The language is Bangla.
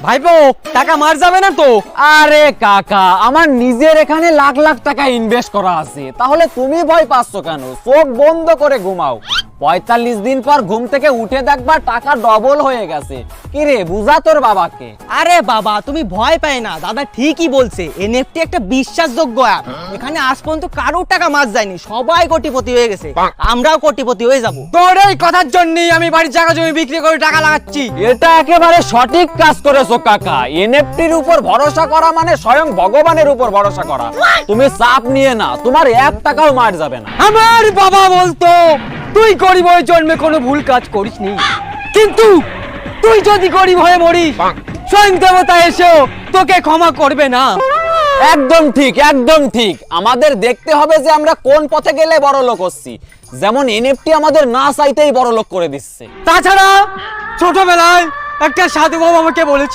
ভাইপো টাকা মার যাবে না তো? আরে কাকা, আমার নিজের এখানে লাখ লাখ টাকা ইনভেস্ট করা আছে, তাহলে তুমি ভয় পাচ্ছ কেন? চোখ বন্ধ করে ঘুমাও, 45 দিন পর ঘুম থেকে উঠে দেখবা টাকা ডবল হয়ে গেছে। কি রে, বুঝা তোর বাবাকে। আরে বাবা তুমি ভয় পাই না, দাদা ঠিকই বলছে। এনএফটি একটা বিশ্বাসযোগ্য অ্যাপ। এখানে আজ পর্যন্ত কারোর টাকা মার যায়নি, সবাই কোটিপতি হয়ে গেছে, আমরাও কোটিপতি হয়ে যাব। তোর এই কথার জন্যই আমি বাড়ির জায়গা জমি বিক্রি করে টাকা লাগাচ্ছি। এটা একেবারে সঠিক কাজ করেছো কাকা। এনএফটির উপর ভরসা করা মানে স্বয়ং ভগবানের উপর ভরসা করা। তুমি চাপ নিয়ে না, তোমার 1 টাকাও মার যাবে না। আমার বাবা বলতো তুই গরিব হয়ে জন্মে কোনো ভুল কাজ করিসনি, কিন্তু তুই যদি গরিব হয়ে মরিস স্বয়ং দেবতা এসেও তোকে ক্ষমা করবে না। একদম ঠিক, একদম ঠিক। আমাদের দেখতে হবে যে আমরা কোন পথে গেলে বড় লোক হচ্ছি। যেমন এনএফটি আমাদের না চাইতেই বড় লোক করে দিচ্ছে। তাছাড়া ছোটবেলায় একটা সাধু বাবা আমাকে বলেছে,